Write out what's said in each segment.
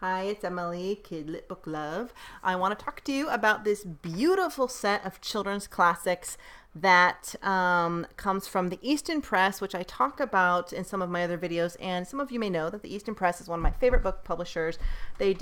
Hi, it's Emily, Kid Lit Book Love. I want to talk to you about this beautiful set of children's classics that comes from the Easton Press, which I talk about in some of my other videos. And some of you may know that the Easton Press is one of my favorite book publishers. They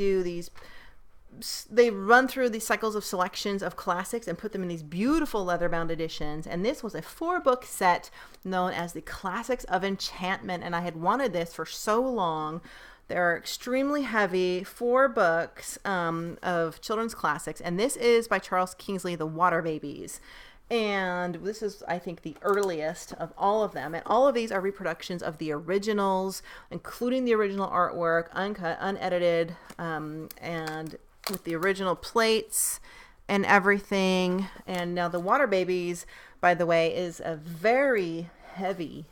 run through these cycles of selections of classics and put them in these beautiful leather-bound editions. And this was a 4-book set known as the Classics of Enchantment. And I had wanted this for so long. They're extremely heavy, 4 books of children's classics. And this is by Charles Kingsley, The Water Babies. And this is, I think, the earliest of all of them. And all of these are reproductions of the originals, including the original artwork, uncut, unedited, and with the original plates and everything. And now The Water Babies, by the way, is a very heavy,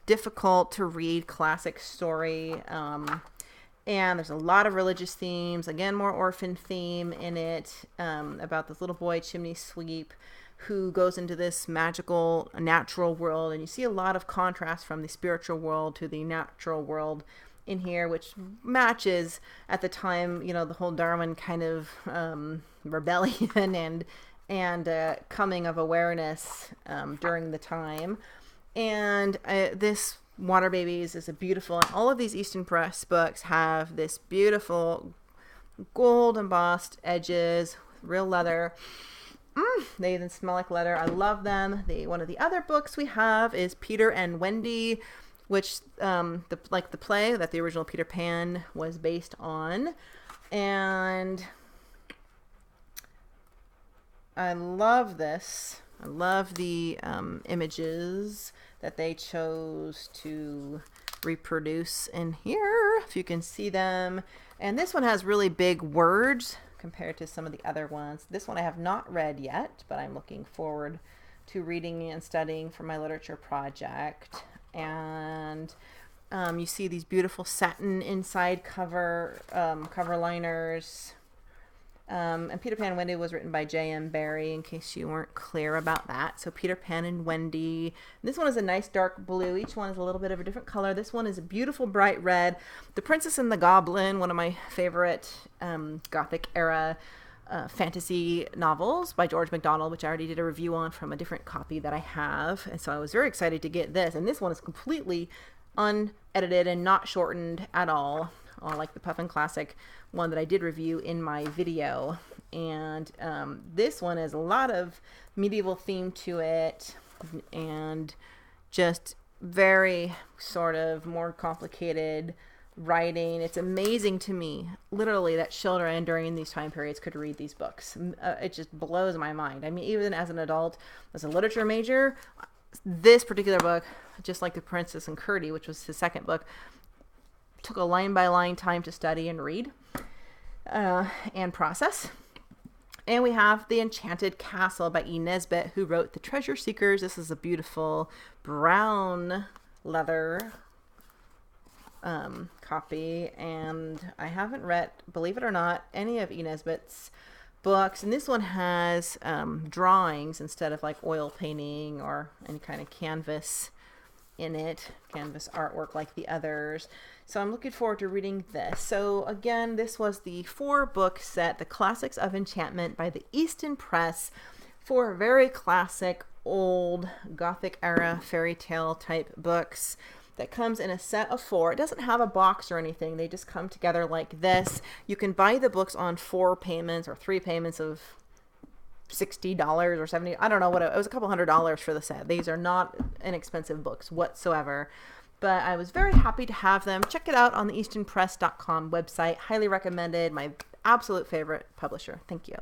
difficult to read classic story. And there's a lot of religious themes, again, more orphan theme in it, about this little boy, Chimney Sweep, who goes into this magical natural world. And you see a lot of contrast from the spiritual world to the natural world in here, which matches at the time, you know, the whole Darwin kind of rebellion and coming of awareness during the time. And this Water Babies is a beautiful, and all of these Easton Press books have this beautiful gold embossed edges, real leather. They even smell like leather. I love them. One of the other books we have is Peter and Wendy, which like the play that the original Peter Pan was based on. And I love this. I love the images that they chose to reproduce in here, if you can see them. And this one has really big words compared to some of the other ones. This one I have not read yet, but I'm looking forward to reading and studying for my literature project. And you see these beautiful satin inside cover liners. And Peter Pan and Wendy was written by J.M. Barrie, in case you weren't clear about that. So Peter Pan and Wendy. This one is a nice dark blue. Each one is a little bit of a different color. This one is a beautiful bright red. The Princess and the Goblin, one of my favorite Gothic era fantasy novels by George Macdonald, which I already did a review on from a different copy that I have. And so I was very excited to get this. And this one is completely unedited and not shortened at all, like the Puffin Classic one that I did review in my video. And this one has a lot of medieval theme to it and just very sort of more complicated writing. It's amazing to me, literally, that children during these time periods could read these books. It just blows my mind. I mean, even as an adult, as a literature major, this particular book, just like The Princess and Curdie, which was his second book, took a line-by-line time to study and read and process. And we have The Enchanted Castle by E. Nesbit, who wrote The Treasure Seekers. This is a beautiful brown leather copy, and I haven't read, believe it or not, any of E. Nesbit's books. And this one has drawings instead of like oil painting or any kind of canvas in it, canvas artwork like the others. So I'm looking forward to reading this. So again, this was the 4-book set, The Classics of Enchantment by the Easton Press, 4 very classic old Gothic era fairy tale type books that comes in a set of 4. It doesn't have a box or anything. They just come together like this. You can buy the books on 4 payments or 3 payments of $60 or $70. I don't know what it was, a couple $100 for the set. These are not inexpensive books whatsoever. But I was very happy to have them. Check it out on the eastonpress.com website. Highly recommended. My absolute favorite publisher. Thank you.